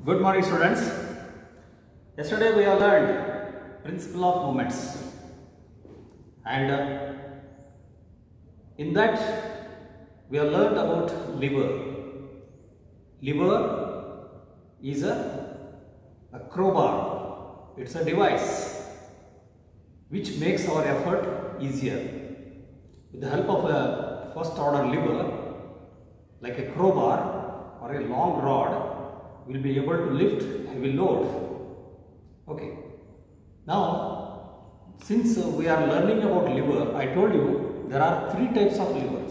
Good morning, students. Yesterday we have learned principle of movements, and in that we have learned about lever. Lever is a crowbar. It's a device which makes our effort easier. With the help of a first order lever, like a crowbar or a long rod, we will be able to lift heavy load. Okay. Now, since we are learning about lever, I told you there are three types of lever.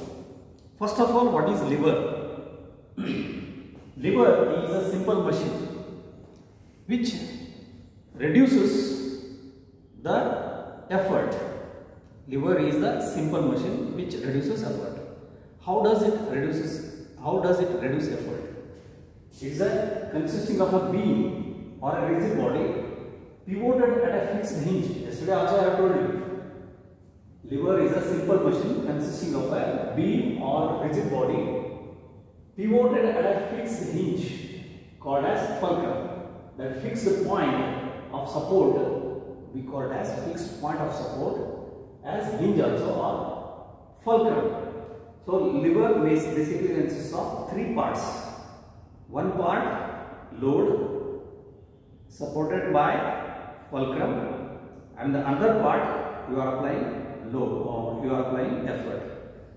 First of all, what is lever? Lever is a simple machine which reduces the effort. Lever is the simple machine which reduces effort. How does it reduce effort? It is consisting of a beam or a rigid body pivoted at a fixed hinge. Yesterday also I have told you. Lever is a simple machine consisting of a beam or rigid body pivoted at a fixed hinge called as fulcrum. That fixed point of support we call it as fixed point of support as hinge also or fulcrum. So lever basically consists of three parts. One part load supported by fulcrum, and the other part you are applying load or you are applying effort.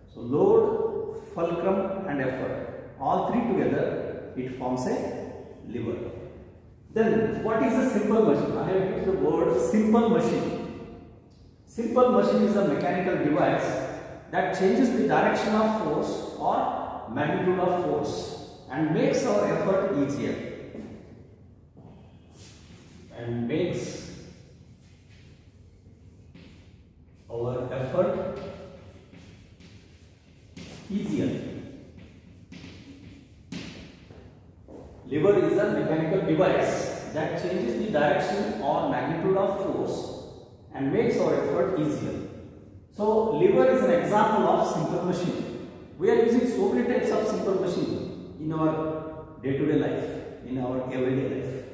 So load, fulcrum and effort, all three together it forms a lever. Then what is a simple machine? I have used the word simple machine. Simple machine is a mechanical device that changes the direction of force or magnitude of force and makes our effort easier. And makes our effort easier. Lever is a mechanical device that changes the direction or magnitude of force and makes our effort easier. So lever is an example of simple machine. We are using so many types of simple machine in our day-to-day life, in our everyday life.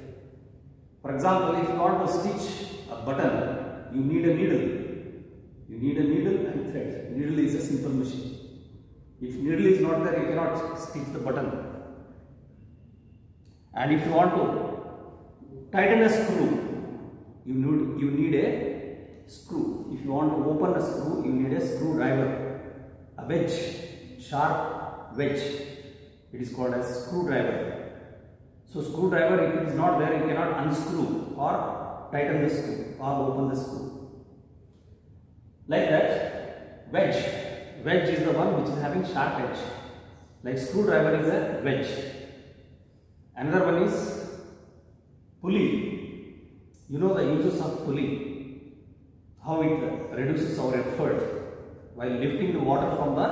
For example, if you want to stitch a button, you need a needle. You need a needle and thread. Needle is a simple machine. If needle is not there, you cannot stitch the button. And if you want to tighten a screw, you need a screw. If you want to open a screw, you need a screwdriver. A wedge, sharp wedge. It is called as screwdriver. So screwdriver, if it is not there, you cannot unscrew or tighten the screw or open the screw. Like that, wedge. Wedge is the one which is having sharp edge. Like screwdriver is a wedge. Another one is pulley. You know the uses of pulley. How it reduces our effort while lifting the water from the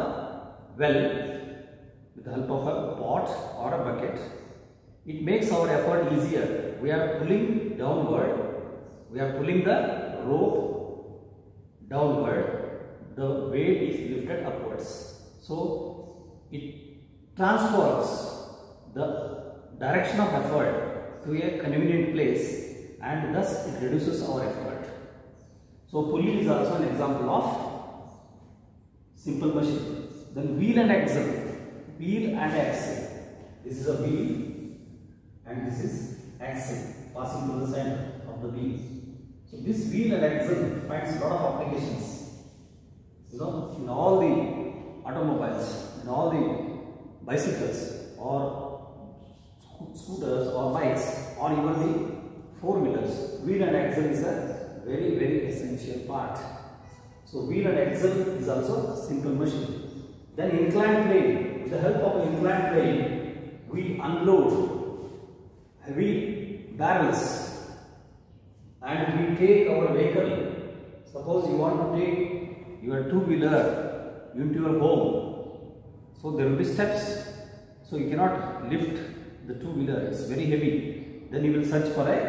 well with the help of a pot or a bucket. It makes our effort easier. We are pulling downward. We are pulling the rope downward. The weight is lifted upwards. So it transfers the direction of effort to a convenient place, and thus it reduces our effort. So pulley is also an example of simple machine. Then wheel and axle. Wheel and axle. This is a wheel and this is axle passing through the center of the wheel. So this wheel and axle finds a lot of applications. You know, in all the automobiles, in all the bicycles or scooters or bikes or even the four-wheelers, wheel and axle is a very, very essential part. So wheel and axle is also a simple machine. Then inclined plane. With the help of an inclined plane, we unload heavy barrels and we take our vehicle. Suppose you want to take your two-wheeler into your home. So there will be steps. So you cannot lift the two-wheeler. It's very heavy. Then you will search for a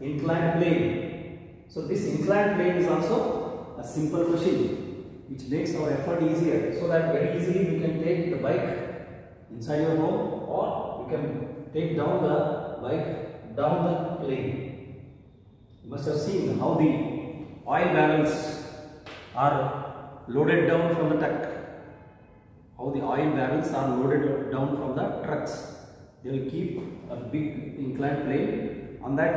inclined plane. So this inclined plane is also a simple machine which makes our effort easier, so that very easily we can take the bike inside your home or we can take down the bike down the plane. You must have seen how the oil barrels are loaded down from the truck. How the oil barrels are loaded down from the trucks. They will keep a big inclined plane. On that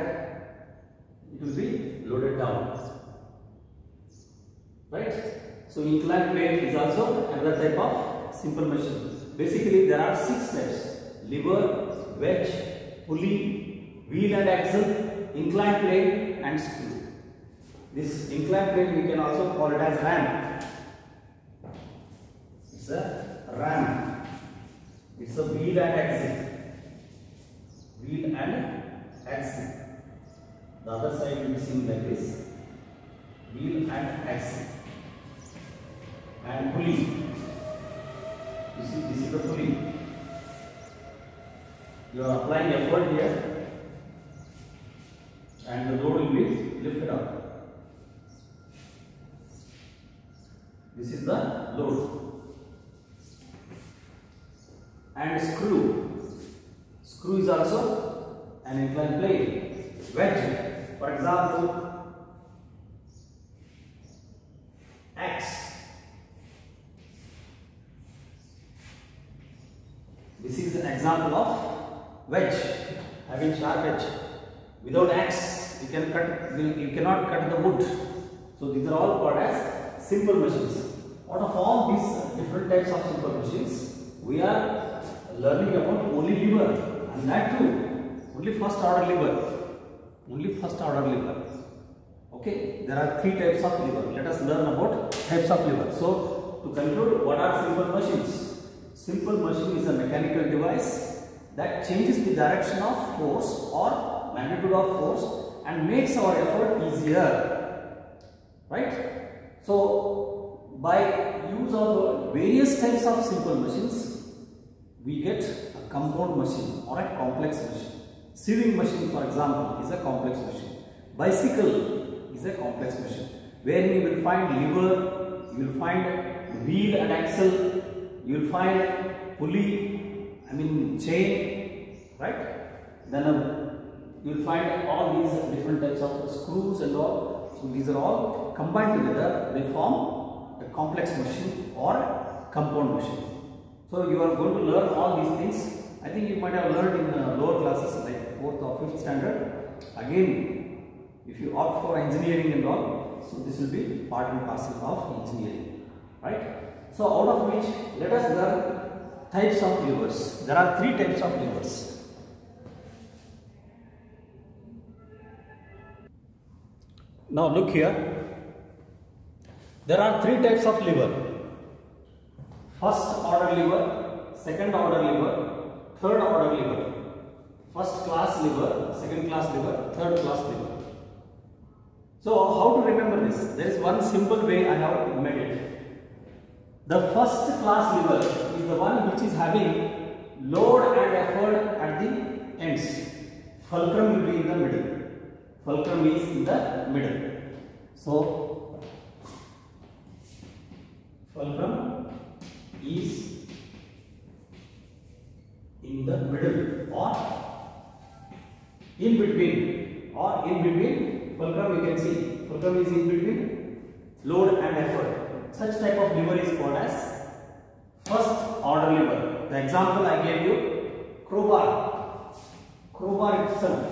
it will be loaded down. Right? So inclined plane is also another type of simple machine. Basically there are 6 types: lever, wedge, pulley, wheel and axle, inclined plane and screw. This inclined plane we can also call it as ram. It's a ram. It's a wheel and axle. Wheel and axle. The other side will be seen like this. Wheel and axle. And pulley. You see, this is the pulley. You are applying effort here, and the load will be lifted up. This is the load. And screw. Screw is also an inclined plane. Wedge, for example, axe. This is an example of wedge, having sharp edge. Without axe, you cannot cut the wood. So these are all called as simple machines. Out of all these different types of simple machines, we are learning about only lever, and that too only first order lever. Only first order lever. Okay, there are 3 types of lever. Let us learn about types of lever. So to conclude, what are simple machines? Simple machine is a mechanical device that changes the direction of force or magnitude of force and makes our effort easier. Right? So by use of various types of simple machines, we get a compound machine or a complex machine. Sewing machine, for example, is a complex machine. Bicycle is a complex machine, wherein you will find lever, you will find wheel and axle, you will find pulley, chain, right? Then you will find all these different types of screws and all. So these are all combined together, they form a complex machine or a compound machine. So you are going to learn all these things. I think you might have learned in lower classes like 4th or 5th standard. Again, if you opt for engineering and all, so this will be part and parcel of engineering, right? So out of which, let us learn types of levers. There are 3 types of levers. Now look here. There are 3 types of lever. First order lever, second order lever, third order lever. First class lever, second class lever, third class lever. So how to remember this? There is one simple way I have made it. The first class lever is the one which is having load and effort at the ends. Fulcrum will be in the middle. Fulcrum is in the middle. So fulcrum is in the middle or in between, fulcrum you can see, fulcrum is in between load and effort. Such type of lever is called as first order lever. The example I gave you, crowbar. Crowbar itself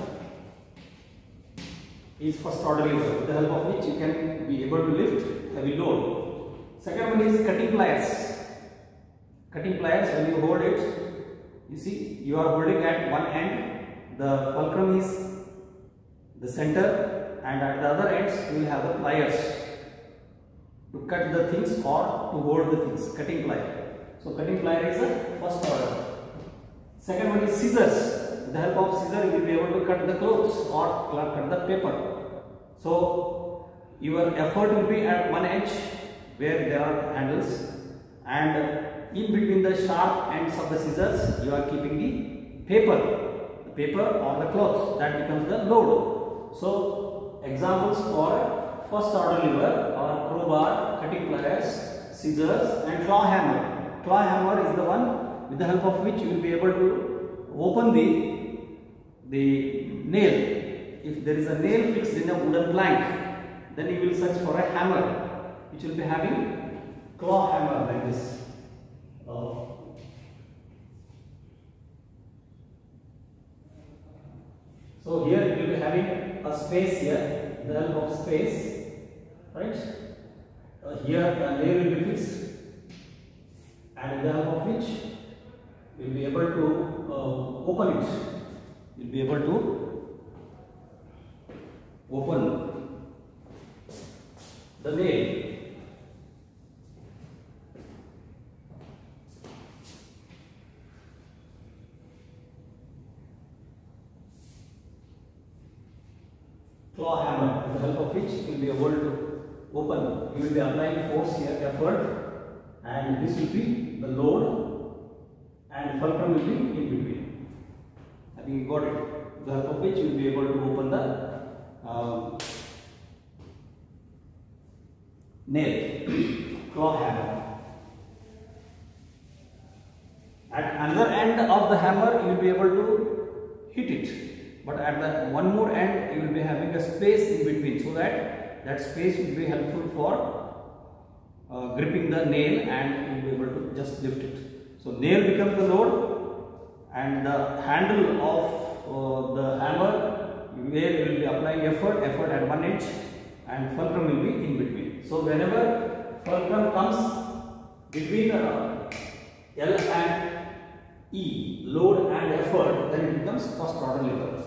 is first order lever, with the help of which you can be able to lift heavy load. Second one is cutting pliers. Cutting pliers, when you hold it, you see you are holding at one end, the fulcrum is the center, and at the other ends you will have the pliers to cut the things or to hold the things. Cutting plier. So cutting plier is a first order. Second one is scissors. With the help of scissors you will be able to cut the clothes or cut the paper. So your effort will be at one edge where there are handles, and in between the sharp ends of the scissors you are keeping the paper or the cloth. That becomes the load. So examples for first order lever are crowbar, cutting pliers, scissors and claw hammer. Claw hammer is the one with the help of which you will be able to open the nail. If there is a nail fixed in a wooden plank, then you will search for a hammer, which will be having claw hammer like this. So here it will be having a space here, the help of space, right? Here a nail will be fixed, and with the help of which you will be able to open it. You will be able to open the nail. Claw hammer, with the help of which you will be able to open. You will be applying force here, effort, and this will be the load, and fulcrum will be in between. I think you got it. With the help of which you will be able to open the nail, claw hammer. At another end of the hammer, you will be able to hit it. But at the one more end, you will be having a space in between, so that that space will be helpful for gripping the nail, and you will be able to just lift it. So nail becomes the load, and the handle of the hammer, where you will be applying effort at one edge, and fulcrum will be in between. So whenever fulcrum comes between L and E, load and effort, then it becomes first order lever.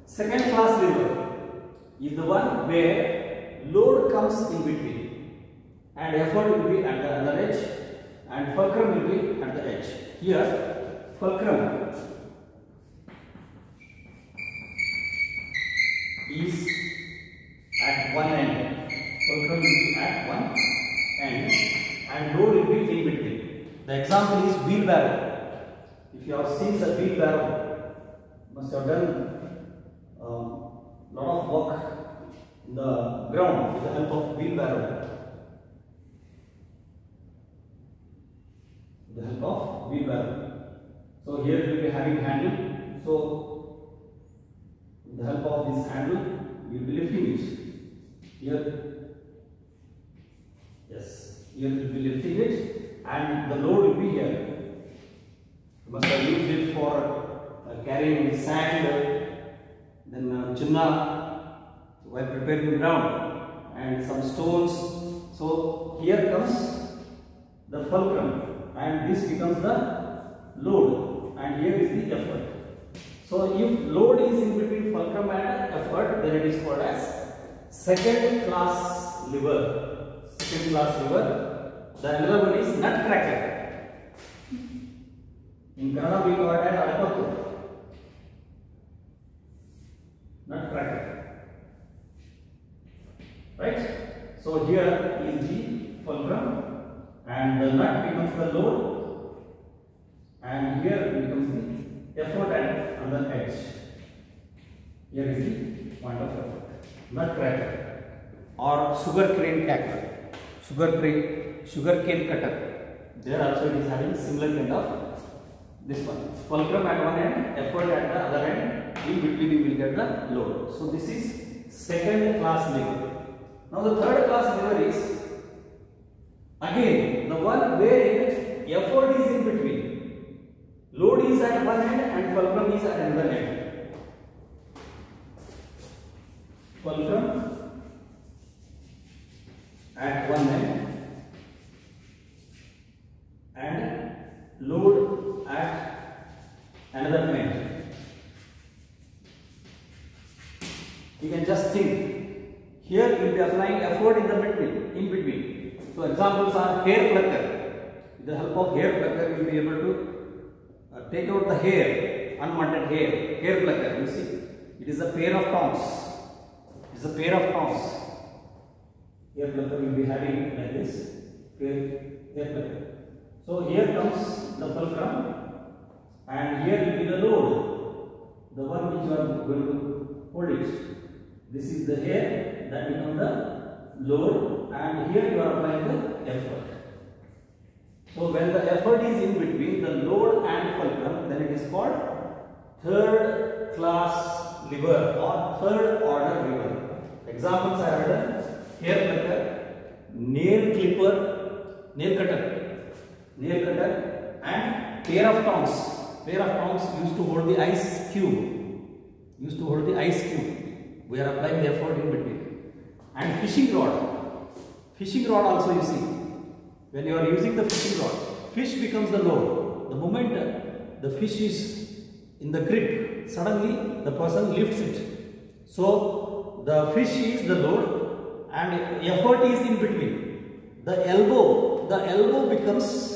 Second class lever is the one where load comes in between, and effort will be at the other edge, and fulcrum will be at the edge. Here, fulcrum is at one end, fulcrum will be at one end, and load will be in between. The example is wheelbarrow. If you have seen the wheelbarrow, must have done lot of work in the ground with the help of wheelbarrow. With the help of wheelbarrow. So here we will be having handle. So with the help of this handle, we will be lifting it. Here, yes, here we will be lifting it, and the load will be here. You must have used it for carrying sand, then chinna while preparing the ground, and some stones. So here comes the fulcrum, and this becomes the load, and here is the effort. So if load is in between fulcrum and effort, then it is called as second class lever. Second class lever. The another one is nutcracker. In Kannada we call it as alpakku. Nutcracker. Right? So here is the fulcrum, and the nut becomes the load, and here becomes the effort at another edge. Here is the point of effort. Nutcracker or sugar cane cracker, sugar cane cutter. There also it is having similar kind of this one. Fulcrum at one end, effort at the other end. In between you will get the load. So this is second class lever. Now the third class lever is again the one where effort is in between. Load is at one end and fulcrum is at another end. Fulcrum at one end and load at another end. You can just think, here you will be applying effort in the in between. So examples are hair plucker. With the help of hair plucker, you will be able to take out the hair, unwanted hair. Hair plucker, you see, it is a pair of tongs. It is a pair of tongs. Hair plucker will be having like this, hair plucker. So here comes the fulcrum, and here will be the load, the one which you are going to hold it. This is the hair, that becomes the load, and here you are applying the effort. So when the effort is in between the load and fulcrum, then it is called third class lever or third order lever. Examples I have written: hair cutter, nail cutter, and pair of tongs. Pair of tongs used to hold the ice cube. We are applying the effort in between. And fishing rod. Fishing rod also you see. When you are using the fishing rod, fish becomes the load. The moment the fish is in the grip, suddenly the person lifts it. So the fish is the load and effort is in between. The elbow becomes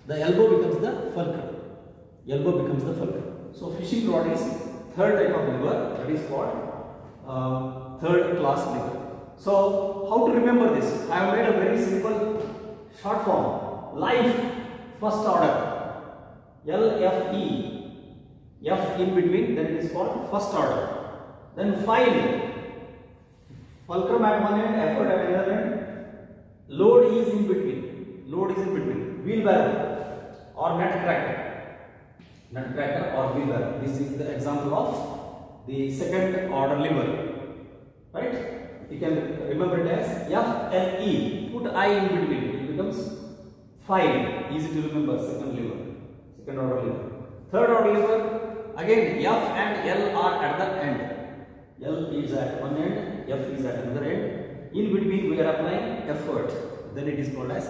the fulcrum. So fishing rod is third type of lever, that is called third class lever. So how to remember this? I have made a very simple short form. Life, first order, LFE, F in between, then it is called first order. Then file, fulcrum at one end, effort at another end, load is in between, wheelbarrow or nutcracker or wheelbarrow. This is the example of the second order lever, right? You can remember it as FLE, put I in between, it becomes file, easy to remember, second order lever. Third order lever, again F and L are at the end. L is at one end, F is at another end. In between we are applying effort, then it is called as,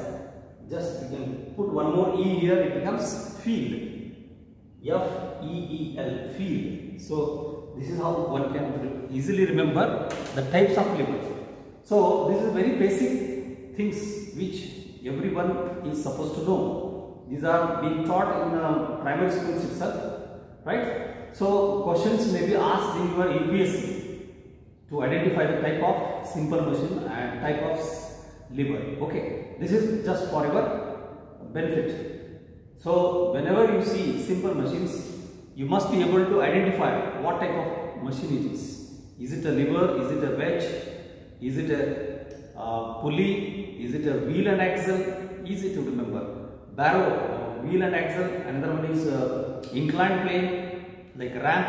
just you can put one more E here, it becomes field. F-E-E-L, field. So this is how one can easily remember the types of lever. So this is very basic things which everyone is supposed to know. These are being taught in primary schools itself, right? So questions may be asked in your UPSC to identify the type of simple machine and type of lever. Okay, this is just for your benefit. So whenever you see simple machines, you must be able to identify what type of machine it is. Is it a lever? Is it a wedge? Is it a pulley? Is it a wheel and axle? Easy to remember. Barrow, wheel and axle. Another one is inclined plane, like ramp.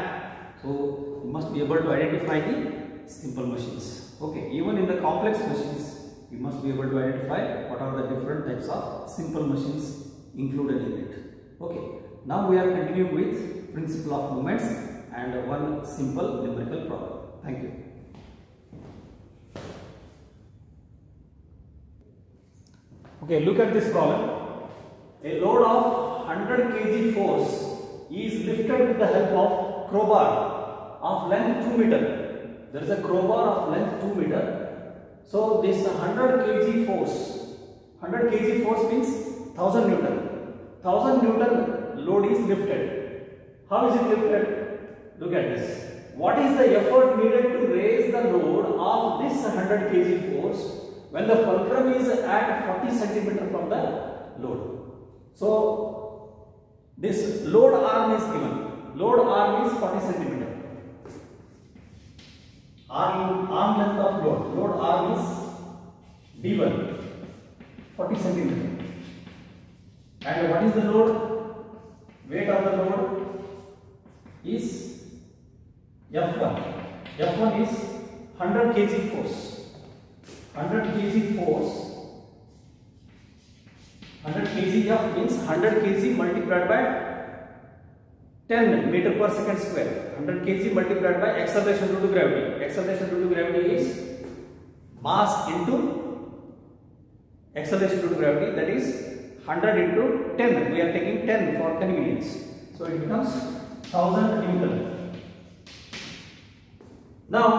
So you must be able to identify the simple machines. Okay, even in the complex machines, you must be able to identify what are the different types of simple machines included in it. Okay, now we are continuing with principle of movements and one simple numerical problem. Thank you. Okay, look at this problem. A load of 100 kg force is lifted with the help of crowbar of length 2 meter. There is a crowbar of length 2 meter. So this 100 kg force means 1000 Newton. 1000 Newton load is lifted. How is it lifted? Look at this. What is the effort needed to raise the load of this 100 kg force when the fulcrum is at 40 cm from the load? So this load arm is given. Load arm is 40 cm. Arm length of load. Load arm is D1, 40 cm. And what is the load? Weight of the load is F1. F1 is 100 kg force. 100 kg force. 100 kg F means 100 kg multiplied by 10 meter per second square. 100 kg multiplied by acceleration due to gravity. Acceleration due to gravity is mass into acceleration due to gravity, that is 100 into 10. We are taking 10 for convenience. So it becomes 1000 Newton. Now,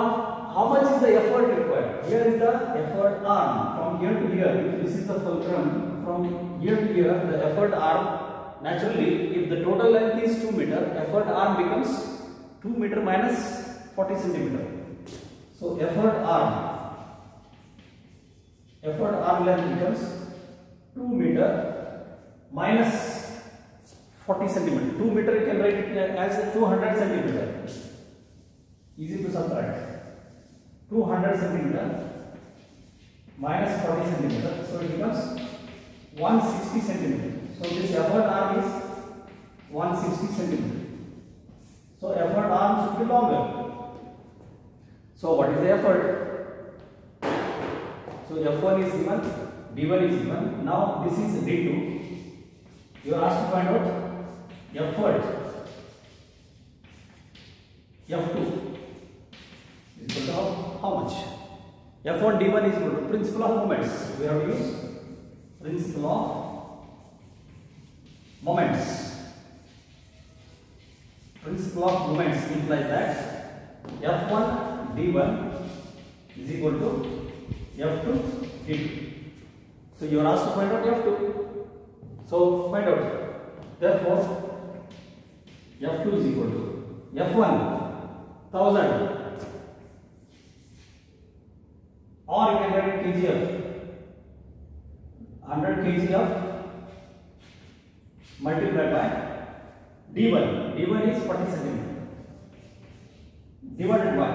how much is the effort required? Here is the effort arm. From here to here, if this is the fulcrum, from here to here, the effort arm, naturally, if the total length is 2 meter, effort arm becomes 2 meter minus 40 centimeter. So effort arm length becomes 2 meter minus 40 centimeter. 2 meter you can write it as 200 centimeter. Easy to subtract. 200 centimeter minus 40 centimeter. So it becomes 160 centimeter. So this effort arm is 160 centimeter. So effort arm should be longer. So what is the effort? So F1 is given, D1 is given. Now this is D2. You are asked to find out effort. F2 is equal to how much? F1 D1 is equal to principle of moments. We have to use principle of moments. Principle of moments implies that F1 D1 is equal to F2 D2. So you are asked to find out F2. So find out. Therefore, F2 is equal to F1 1000, or you can write kg of 100 kg of multiplied by D1. D1 is 40 centimeter divided by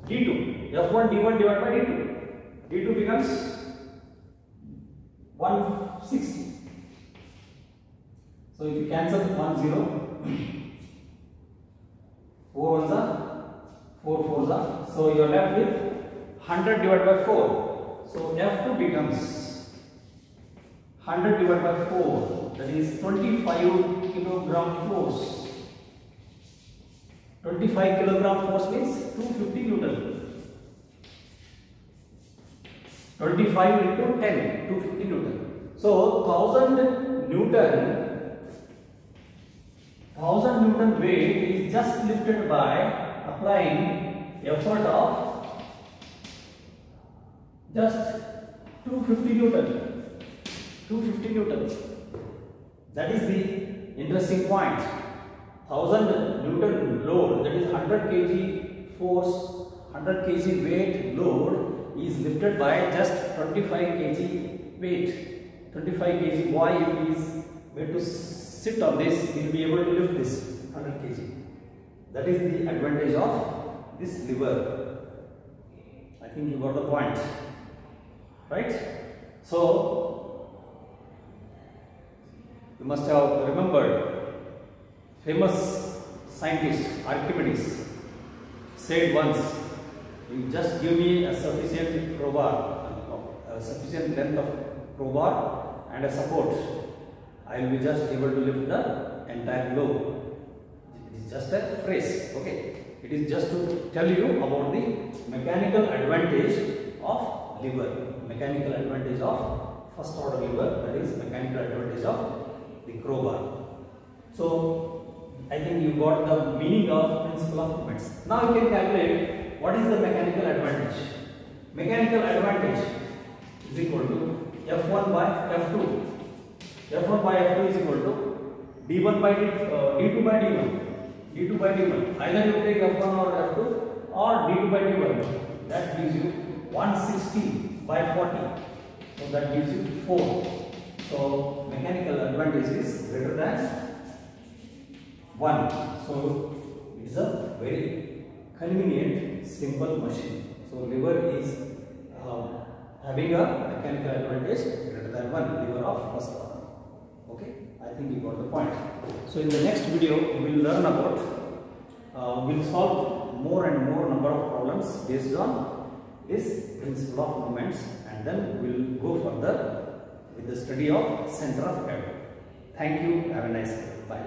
D2. F1 D1 divided by D2. D2 becomes 160. So if you cancel 1 0, 4 ones are 4 4s are. So you are left with 100 divided by 4. So F2 becomes 100 divided by 4. That is 25 kilogram force. 25 kilogram force means 250 Newton. 25 into 10, 250 Newton. So 1000 Newton weight is just lifted by applying effort of just 250 Newton. 250 Newton. That is the interesting point. 1000 Newton load, that is 100 kg force, 100 kg weight load is lifted by just 25 kg weight. 25 kg boy, if he is made to sit on this, he will be able to lift this 100 kg. That is the advantage of this lever. I think you got the point, right? So you must have remembered famous scientist Archimedes said once, you just give me a sufficient crowbar, a sufficient length of crowbar and a support, I will be just able to lift the entire globe. It is just a phrase, okay? It is just to tell you about the mechanical advantage of lever, mechanical advantage of first order lever, that is mechanical advantage of the crowbar. So I think you got the meaning of principle of moments. Now you can calculate what is the mechanical advantage. Mechanical advantage is equal to F1 by F2. F1 by F2 is equal to D1 by D2 by D1. D2 by D1. Either you take F1 or F2 or D2 by D1. That gives you 160 by 40. So that gives you 4. So mechanical advantage is greater than 1. So it is a very convenient, simple machine. So lever is having a mechanical advantage greater than 1, lever of first order. Okay, I think you got the point. So in the next video we will learn about, we will solve more and more number of problems based on this principle of moments, and then we will go further with the study of center of gravity. Thank you. Have a nice day. Bye.